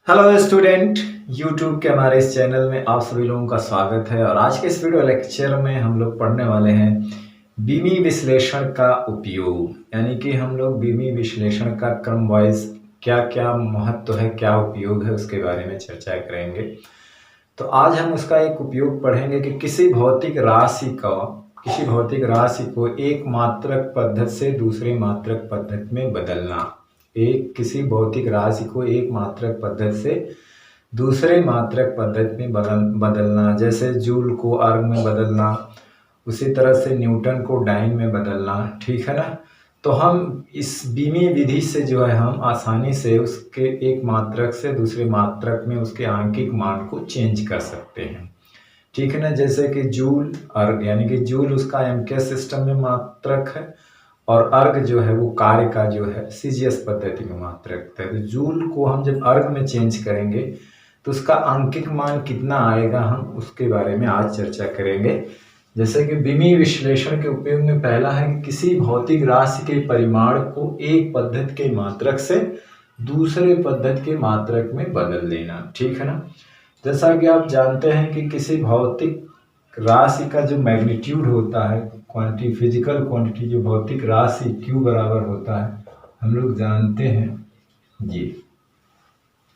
Hello student, YouTube के हमारे इस चैनल में आप सभी लोगों का स्वागत है। और आज के इस वीडियो लेक्चर में हम लोग पढ़ने वाले हैं बीमी विश्लेषण का उपयोग। यानी कि हम लोग बीमी विश्लेषण का क्रम वाइज क्या क्या महत्व है, क्या उपयोग है, उसके बारे में चर्चा करेंगे। तो आज हम उसका एक उपयोग पढ़ेंगे कि किसी भौतिक राशि को एक मात्रक पद्धति से दूसरे मात्रक पद्धति में बदलना। किसी भौतिक राशि को एक मात्रक पद्धति से दूसरे मात्रक पद्धति में बदलना, जैसे जूल को अर्ग में बदलना, उसी तरह से न्यूटन को डाइन में बदलना। ठीक है ना। तो हम इस बीमी विधि से जो है हम आसानी से उसके एक मात्रक से दूसरे मात्रक में उसके आंकिक मान को चेंज कर सकते हैं। ठीक है ना। जैसे कि जूल अर्ग, यानी कि जूल उसका एमके सिस्टम में मात्रक है और अर्ग जो है वो कार्य का जो है सीजीएस पद्धति में मात्रक है। तो जूल को हम जब अर्ग में चेंज करेंगे तो उसका आंकिक मान कितना आएगा, हम उसके बारे में आज चर्चा करेंगे। जैसे कि बीमी विश्लेषण के उपयोग में पहला है कि किसी भौतिक राशि के परिमाण को एक पद्धति के मात्रक से दूसरे पद्धति के मात्रक में बदल देना। ठीक है ना। जैसा कि आप जानते हैं कि किसी भौतिक राशि का जो मैग्नीट्यूड होता है, क्वांटिटी, फिजिकल क्वांटिटी, जो भौतिक राशि Q बराबर होता है, हम लोग जानते हैं ये।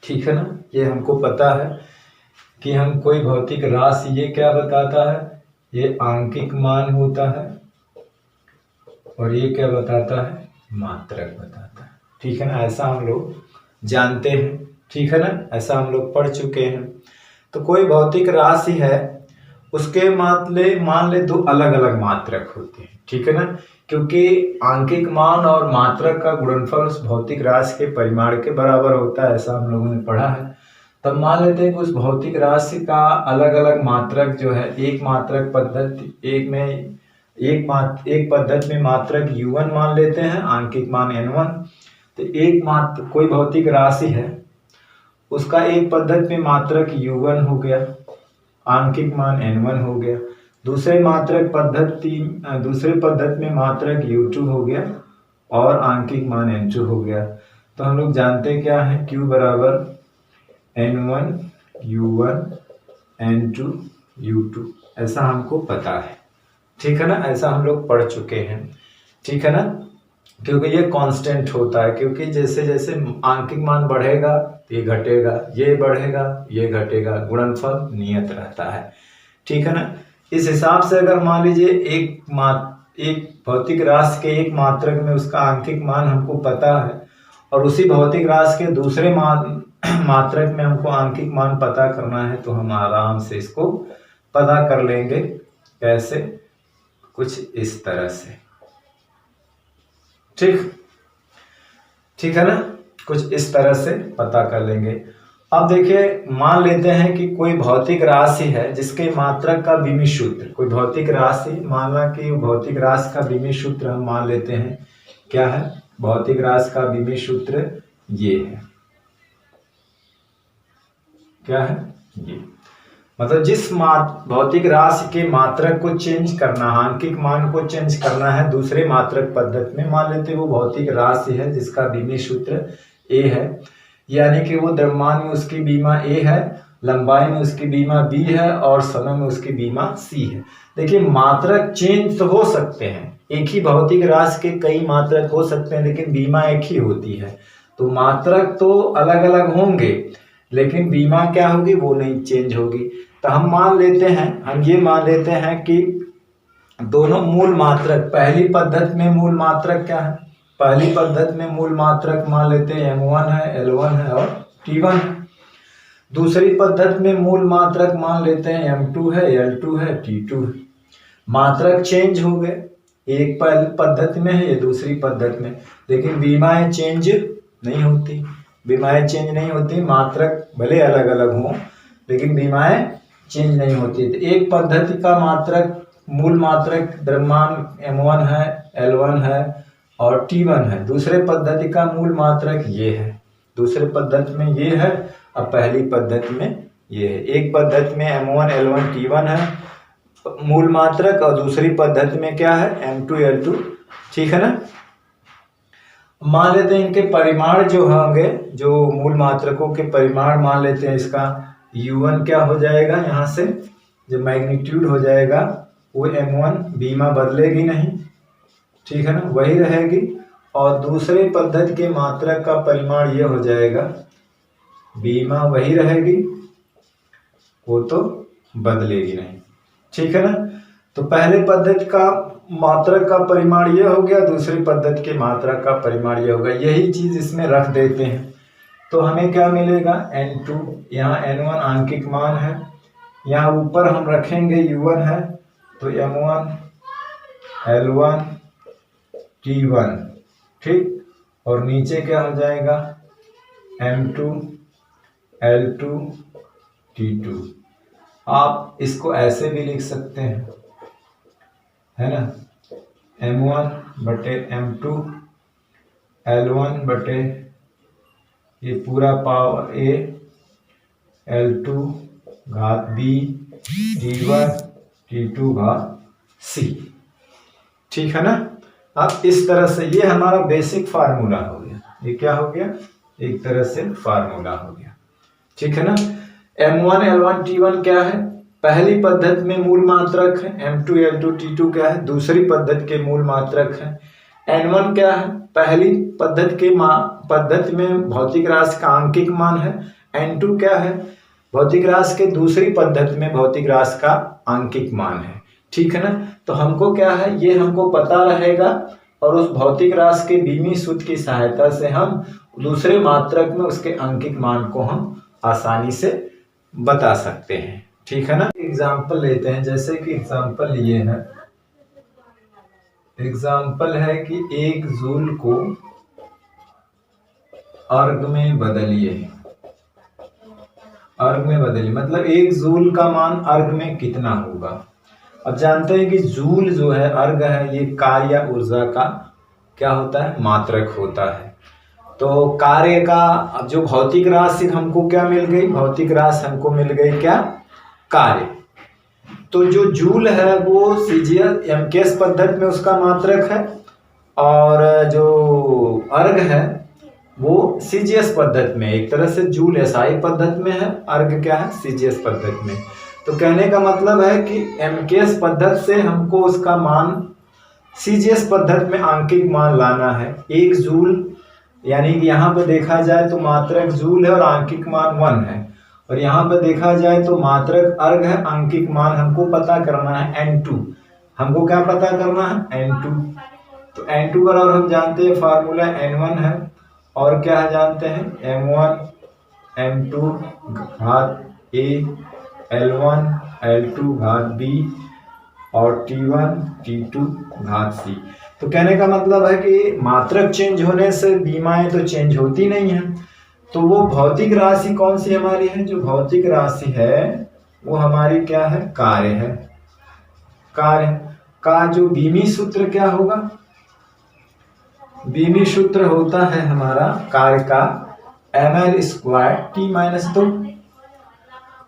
ठीक है ना। ये हमको पता है कि हम कोई भौतिक राशि, ये क्या बताता है, ये आंकिक मान होता है और ये क्या बताता है, मात्रक बताता है। ठीक है ना। ऐसा हम लोग जानते हैं। ठीक है ना। ऐसा हम लोग पढ़ चुके हैं। तो कोई भौतिक राशि है, उसके मान ले दो अलग अलग मात्रक होते हैं। ठीक है ना। क्योंकि आंकिक मान और मात्रक का गुणनफल उस भौतिक राशि के परिमाण के बराबर होता है, ऐसा हम लोगों ने पढ़ा है। तब मान लेते हैं कि उस भौतिक राशि का अलग अलग मात्रक जो है, एक मात्रक पद्धति एक पद्धति में मात्रक U1 मान लेते हैं, आंकिक मान N1। तो कोई भौतिक राशि है, उसका एक पद्धति में मात्रक U1 हो गया, आंकिक मान N1 हो गया। दूसरे पद्धति में मात्रक U2 हो गया और आंकिक मान N2 हो गया। तो हम लोग जानते क्या है, Q बराबर N1 U1 N2 U2, ऐसा हमको पता है। ठीक है ना। ऐसा हम लोग पढ़ चुके हैं। ठीक है ना। क्योंकि ये कांस्टेंट होता है, क्योंकि जैसे जैसे आंकिक मान बढ़ेगा ये घटेगा, ये बढ़ेगा ये घटेगा, गुणनफल नियत रहता है। ठीक है ना। इस हिसाब से अगर मान लीजिए एक भौतिक राशि के एक मात्रक में उसका आंकिक मान हमको पता है और उसी भौतिक राशि के दूसरे मात्रक में हमको आंकिक मान पता करना है, तो हम आराम से इसको पता कर लेंगे। कैसे? कुछ इस तरह से। ठीक है ना। कुछ इस तरह से पता कर लेंगे। अब देखिए, मान लेते हैं कि कोई भौतिक राशि है जिसके मात्रक का बीमी सूत्र, कोई भौतिक राशि, मानना कि भौतिक राशि का बीमी सूत्र हम मान लेते हैं क्या है, भौतिक राशि का बीमी सूत्र ये है। क्या है ये? मतलब जिस भौतिक राशि के मात्रक को चेंज करना, आंकिक मान को चेंज करना है दूसरे मात्रक पद्धति में, मान लेते हैं वो भौतिक राशि है जिसका बीमी सूत्र A है, यानी कि वो द्रव्यमान में उसकी बीमा A है, लंबाई में उसकी बीमा B है और समय में उसकी बीमा C है। देखिए, मात्रक चेंज तो हो सकते हैं, एक ही भौतिक राशि के कई मात्रक हो सकते हैं, लेकिन बीमा एक ही होती है। तो मात्रक तो अलग अलग होंगे लेकिन बीमा क्या होगी, वो नहीं चेंज होगी। तो हम ये मान लेते हैं कि दोनों मूल मात्रक, पहली पद्धति में मूल मात्रक क्या है, पहली पद्धति में मूल मात्रक मान लेते हैं M1 है, L1 है और T1 है। दूसरी पद्धति में मूल मात्रक मान लेते हैं M2 है, L2 है, T2 है। मात्रक चेंज हो गए, एक पहली पद्धति में है, ये दूसरी पद्धति में, लेकिन बीमाएं चेंज नहीं होती। मात्रक भले अलग अलग हों लेकिन बीमाएं चेंज नहीं होती। तो एक पद्धति का मात्रक, मूल मात्रक द्रव्यमान M1 है, L1 है और T1 है। दूसरे पद्धति का मूल मात्रक ये है, दूसरे पद्धति में ये है और पहली पद्धति में ये है। एक पद्धति में M1 L1 T1 है मूल मात्रक और दूसरी पद्धति में क्या है, M2 L2। ठीक है ना। मान लेते हैं इनके परिमाण जो होंगे, जो मूल मात्रकों के परिमाण मान लेते हैं, इसका U1 क्या हो जाएगा, यहाँ से जो मैग्नीट्यूड हो जाएगा वो M1, बीमा बदलेगी नहीं, ठीक है ना, वही रहेगी। और दूसरे पद्धति के मात्रक का परिमाण ये हो जाएगा, बीमा वही रहेगी, वो तो बदलेगी नहीं, ठीक है ना। तो पहले पद्धति का मात्रक का परिमाण ये हो गया, दूसरी पद्धति के मात्रक का परिमाण ये होगा, यही चीज इसमें रख देते हैं। तो हमें क्या मिलेगा, N2, यहाँ N1 आंकिक मान है, यहाँ ऊपर हम रखेंगे U1 है, तो M1 L1 T1, ठीक, और नीचे क्या हो जाएगा, M2 L2 T2। आप इसको ऐसे भी लिख सकते हैं, है ना, M1 बटे M2 L1 बटे ये पूरा पावर A L2 घात B T1 T2 घात C, ठीक है ना। अब इस तरह से ये हमारा बेसिक फार्मूला हो गया, ये क्या हो गया, एक तरह से फार्मूला हो गया, ठीक है ना। M1 L1 T1 क्या है, पहली पद्धति में मूल मात्रक है, M2 L2 T2 क्या है, दूसरी पद्धति के मूल मात्रक है। N1 क्या है, पहली पद्धति के पद्धति में भौतिक राशि का आंकिक मान है। N2 क्या है, भौतिक राशि के दूसरी पद्धति में भौतिक राशि का आंकिक मान है, ठीक है ना। तो हमको क्या है, ये हमको पता रहेगा और उस भौतिक राशि के बीमी सूत्र की सहायता से हम दूसरे मात्रक में उसके आंकिक मान को हम आसानी से बता सकते हैं, ठीक है ना। एग्जाम्पल लेते हैं, जैसे कि एग्जाम्पल ये है, एग्जाम्पल है कि 1 जूल को अर्ग में बदलिए, अर्ग में बदलिए मतलब 1 जूल का मान अर्ग में कितना होगा। अब जानते हैं कि जूल जो है, अर्ग है, ये कार्य या ऊर्जा का क्या होता है, मात्रक होता है। तो कार्य का, अब जो भौतिक राशि हमको क्या मिल गई, भौतिक राशि हमको मिल गई क्या, कार्य। तो जो जूल है वो सीजीएस एमकेएस पद्धति में उसका मात्रक है, और जो अर्ग है वो सीजीएस पद्धति में, एक तरह से जूल एसआई पद्धति में है, अर्ग क्या है, सीजीएस पद्धति में। तो कहने का मतलब है कि एमकेएस पद्धति से हमको उसका मान सीजीएस पद्धति में आंकिक मान लाना है। 1 जूल यानी कि यहाँ पे देखा जाए तो मात्रक जूल है और आंकिक मान 1 है, और यहाँ पे देखा जाए तो मात्रक अर्ग है, आंकिक मान हमको पता करना है N2। हमको क्या पता करना है, N2। तो N2 बराबर हम जानते हैं फार्मूला N1 है, और क्या है जानते हैं, M1 M2 घात A L1 L2 घात B और T1 T2 घात C। तो कहने का मतलब है कि मात्रक चेंज होने से बीमाएं तो चेंज होती नहीं है। तो वो भौतिक राशि कौन सी हमारी है, जो भौतिक राशि है वो हमारी क्या है, कार्य है। कार्य का जो बीमी सूत्र क्या होगा, बीमी सूत्र होता है हमारा कार्य का ml² T-2।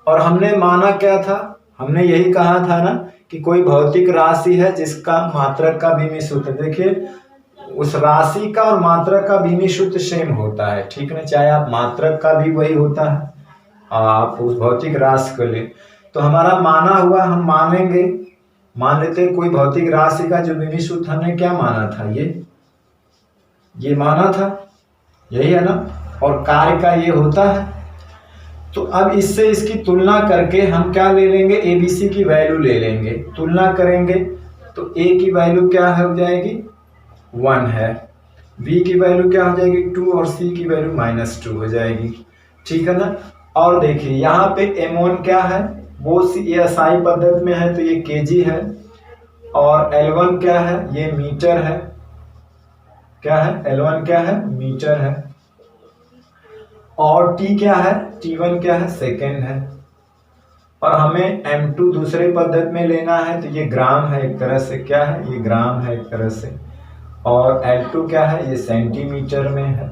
और हमने माना क्या था, हमने यही कहा था ना कि कोई भौतिक राशि है जिसका मात्रक का बीमी सूत्र, देखिए उस राशि का और मात्रक का बीमी सूत्र सेम होता है, ठीक है, चाहे आप मात्रक का भी वही होता है, आप उस भौतिक राशि को ले। तो हमारा माना हुआ, हम मानेंगे, मान लेते हैं कोई भौतिक राशि का जो बीमी सूत्र हमने क्या माना था, ये माना था, यही है ना, और कार्य का ये होता है। तो अब इससे इसकी तुलना करके हम क्या ले लेंगे, एबीसी की वैल्यू ले लेंगे, तुलना करेंगे तो ए की वैल्यू क्या हो जाएगी, 1 है, बी की वैल्यू क्या हो जाएगी 2 और सी की वैल्यू -2 हो जाएगी, ठीक है ना। और देखिए यहाँ पे M1 क्या है, वो एसआई पद्धति में है तो ये केजी है, और L1 क्या है, ये मीटर है, क्या है, L1 क्या है, मीटर है, और T क्या है, T1 क्या है, सेकेंड है। और हमें M2 दूसरे पद्धति में लेना है तो ये ग्राम है एक तरह से, क्या है, ये ग्राम है एक तरह से, और L2 क्या है, ये सेंटीमीटर में है,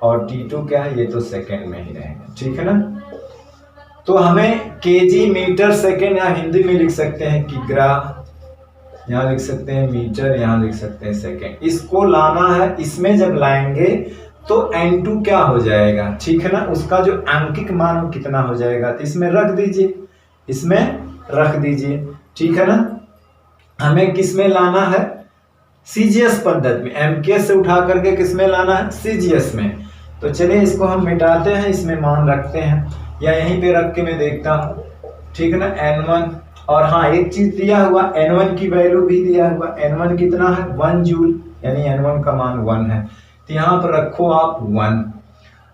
और T2 क्या है, ये तो सेकेंड में ही रहेगा, ठीक है ना। तो हमें केजी मीटर सेकेंड या हिंदी में लिख सकते हैं किग्रा, यहाँ लिख सकते हैं मीटर, यहाँ लिख सकते हैं सेकेंड। इसको लाना है, इसमें जब लाएंगे तो N2 क्या हो जाएगा, ठीक है ना, उसका जो अंकिक मान वो कितना हो जाएगा, तो इसमें रख दीजिए, इसमें रख दीजिए, ठीक है ना। हमें किस में लाना है, सीजीएस पद्धति में, एमकेएस से उठा करके किस में लाना है, सीजीएस में। तो चलिए इसको हम मिटाते हैं, इसमें मान रखते हैं, या यहीं पे रख के मैं देखता हूँ, ठीक है ना। N1, और हाँ एक चीज दिया हुआ, N1 की वैल्यू भी दिया हुआ, N1 कितना है 1 जूल, यानी N1 का मान 1 है, तो यहाँ पर रखो आप 1।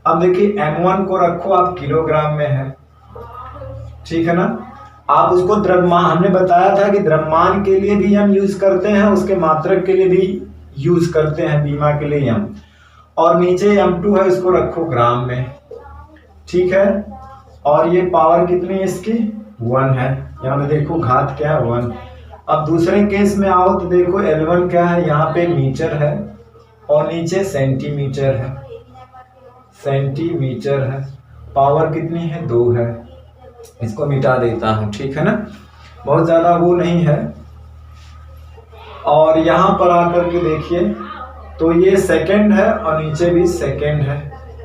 अब देखिए M1 को रखो आप किलोग्राम में है, ठीक है ना। आप उसको द्रव्यमान, हमने बताया था कि द्रव्यमान के लिए भी हम यूज करते हैं, उसके मात्रक के लिए भी यूज करते हैं, बीमा के लिए M, और नीचे M2 है, इसको रखो ग्राम में, ठीक है। और ये पावर कितनी है इसकी 1 है, यहाँ पे देखो घात क्या है 1। अब दूसरे केस में आओ तो देखो L1 क्या है, यहाँ पे मीटर है और नीचे सेंटीमीटर है, सेंटीमीटर है, पावर कितनी है 2 है। इसको मिटा देता हूं, ठीक है ना, बहुत ज्यादा वो नहीं है। और यहां पर आकर के देखिए तो ये सेकंड है और नीचे भी सेकंड है,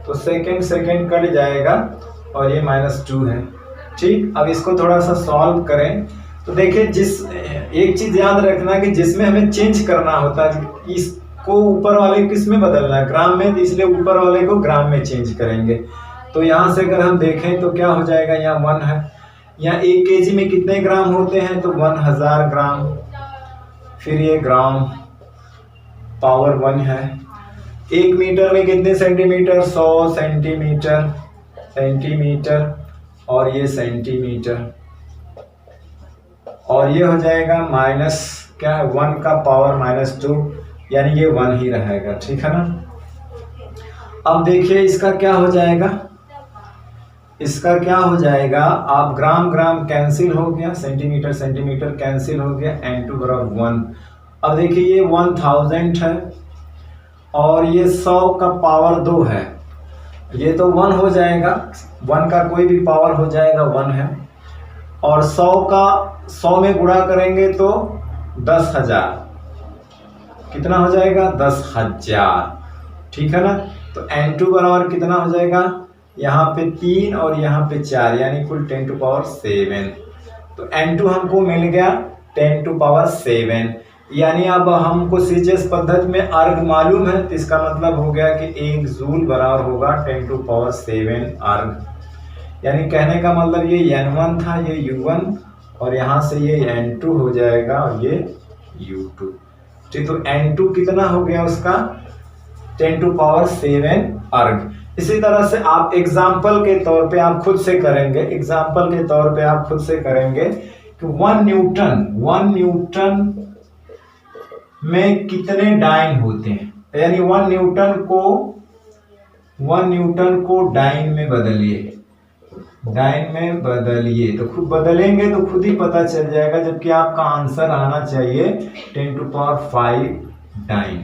तो सेकंड सेकंड कट जाएगा और ये -2 है, ठीक। अब इसको थोड़ा सा सॉल्व करें तो देखिए, जिस एक चीज याद रखना कि जिसमें हमें चेंज करना होता है, इसको ऊपर वाले किस में बदलना है, ग्राम में, तो इसलिए ऊपर वाले को ग्राम में चेंज करेंगे। तो यहाँ से अगर हम देखें तो क्या हो जाएगा, यहाँ 1 है, यहाँ 1 केजी में कितने ग्राम होते हैं, तो 1000 ग्राम, फिर ये ग्राम, पावर 1 है। 1 मीटर में कितने सेंटीमीटर, 100 सेंटीमीटर, सेंटीमीटर, और ये सेंटीमीटर, और ये हो जाएगा माइनस क्या है 1 का पावर -2, यानी ये 1 ही रहेगा, ठीक है ना। अब देखिए इसका क्या हो जाएगा, इसका क्या हो जाएगा, आप ग्राम ग्राम कैंसिल हो गया, सेंटीमीटर सेंटीमीटर कैंसिल हो गया, N2 बराबर 1। अब देखिए ये 1000 है और ये 100 का पावर 2 है, ये तो 1 हो जाएगा, 1 का कोई भी पावर हो जाएगा 1 है, और 100 का 100 में गुणा करेंगे तो 10,000, कितना हो जाएगा 10,000, ठीक है ना। तो N2 बराबर कितना हो जाएगा, यहाँ पे 3 और यहाँ पे 4, यानी कुल 10⁻7। तो N2 हमको मिल गया 10⁻7, यानी अब हमको सीजीएस पद्धति में अर्ग मालूम है, तो इसका मतलब हो गया कि 1 जूल बराबर होगा 10⁻7 अर्ग। यानी कहने का मतलब ये N1 था, ये U1, और यहाँ से ये N2 हो जाएगा और ये U2, ठीक। तो N2 कितना हो गया उसका 10⁻7 अर्ग। इसी तरह से आप एग्जाम्पल के तौर पे आप खुद से करेंगे, एग्जाम्पल के तौर पे आप खुद से करेंगे कि 1 न्यूटन में कितने डाइन होते हैं, यानी 1 न्यूटन को डाइन में बदलिए, डाइन में बदलिए, तो खुद बदलेंगे तो खुद ही पता चल जाएगा, जबकि आपका आंसर आना चाहिए 10⁵ डाइन,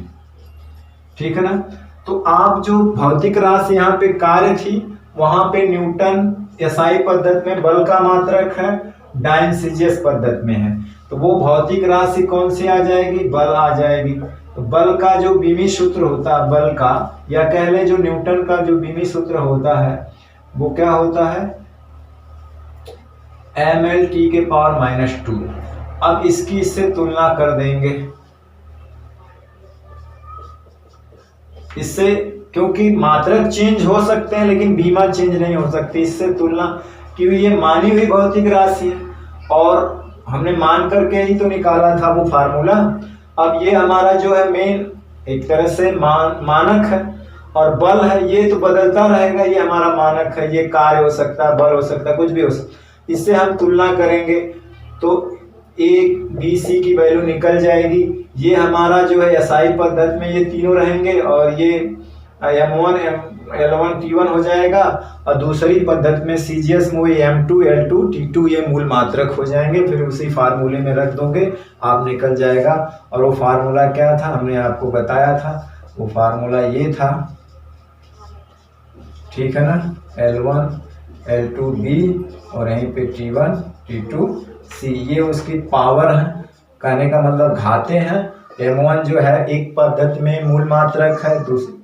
ठीक है ना। तो आप जो भौतिक राशि यहाँ पे कार्य थी, वहां पे न्यूटन एसआई पद्धति में बल का मात्रक है, डाइन सीजीएस पद्धति में है, तो वो भौतिक राशि कौन सी आ जाएगी, बल आ जाएगी। तो बल का जो बीमी सूत्र होता है, बल का, या कह ले जो न्यूटन का जो बीमी सूत्र होता है, वो क्या होता है mL/2। अब इसकी इससे तुलना कर देंगे, इससे, क्योंकि मात्रक चेंज हो सकते हैं लेकिन बीमा चेंज नहीं हो सकती, इससे तुलना, क्योंकि ये मानी हुई भौतिक राशि है और हमने मान करके ही तो निकाला था वो फार्मूला। अब ये हमारा जो है मेन एक तरह से मानक है, और बल है ये तो बदलता रहेगा, ये हमारा मानक है, ये कार्य हो सकता है, बल हो सकता है, कुछ भी हो सकता है। इससे हम तुलना करेंगे तो एक BC की वैल्यू निकल जाएगी, ये हमारा जो है एसआई पद्धति में ये तीनों रहेंगे, और ये M1 L1 T1 हो जाएगा, और दूसरी पद्धति में सीजीएस में M2 L2 T2 ये मूल मात्रक हो जाएंगे, फिर उसी फार्मूले में रख दोगे आप निकल जाएगा। और वो फार्मूला क्या था हमने आपको बताया था, वो फार्मूला ये था, ठीक है ना, L1 L2 B और यहीं पे T1 T2 C, ये उसकी पावर है, कहने का मतलब घाते हैं। M1 जो है एक पद्धति में मूल मात्रक है, दूसरी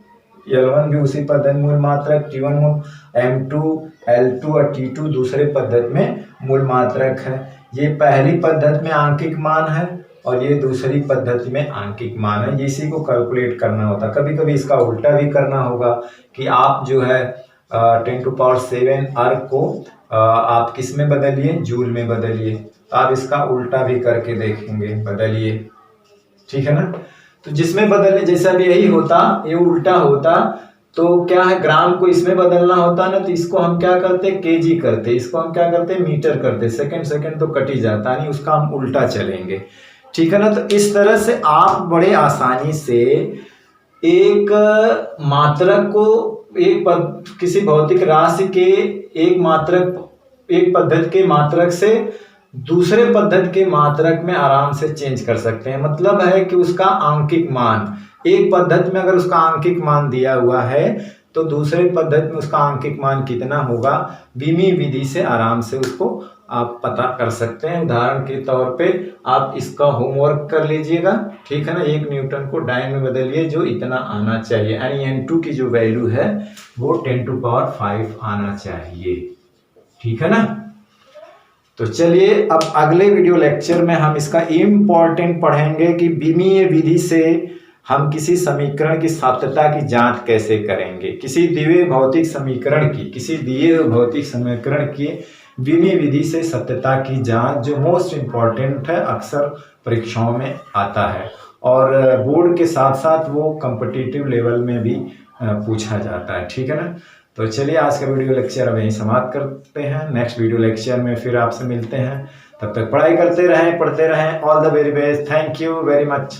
L1 भी उसी पद्धति मूल मात्रक, T1 मूल, M2, L2 और T2 दूसरे पद्धति में मूल मात्रक है। ये पहली पद्धति में आंकिक मान है और ये दूसरी पद्धति में आंकिक मान है। इसी को कैलकुलेट करना होता है। कभी कभी इसका उल्टा भी करना होगा कि आप जो है 10⁻7 अर्ग को आप किस में बदलिए, जूल में बदलिए। तो आप इसका उल्टा भी करके देखेंगे, बदलिए, ठीक है ना। तो जिसमें बदलने जैसा भी यही होता, ये उल्टा होता तो क्या है, ग्राम को इसमें बदलना होता ना, तो इसको हम क्या करते, केजी करते, इसको हम क्या करते, मीटर करते। सेकंड तो कट ही जाता, नहीं उसका हम उल्टा चलेंगे, ठीक है ना। तो इस तरह से आप बड़े आसानी से एक मात्रक को किसी भौतिक राशि के एक पद्धति के मात्रक से दूसरे पद्धति के मात्रक में आराम से चेंज कर सकते हैं। मतलब है कि उसका आंकिक मान, एक पद्धति में अगर उसका आंकिक मान दिया हुआ है तो दूसरे पद्धति में उसका आंकिक मान कितना होगा, बीमी विधि से आराम से उसको आप पता कर सकते हैं। उदाहरण के तौर पे आप इसका होमवर्क कर लीजिएगा, ठीक है ना। 1 न्यूटन को डाइन में बदलिए, जो इतना आना चाहिए, यानी N2 की जो वैल्यू है वो 10⁵ आना चाहिए, ठीक है ना। तो चलिए अब अगले वीडियो लेक्चर में हम इसका इम्पोर्टेंट पढ़ेंगे कि बीमीय विधि से हम किसी समीकरण की सत्यता की जांच कैसे करेंगे। किसी दिए भौतिक समीकरण की बीमीय विधि से सत्यता की जांच, जो मोस्ट इम्पॉर्टेंट है, अक्सर परीक्षाओं में आता है और बोर्ड के साथ साथ वो कॉम्पिटिटिव लेवल में भी पूछा जाता है, ठीक है ना। तो चलिए आज का वीडियो लेक्चर अब यहीं समाप्त करते हैं। नेक्स्ट वीडियो लेक्चर में फिर आपसे मिलते हैं। तब तक पढ़ाई करते रहें, पढ़ते रहें। All the very best. Thank you very much.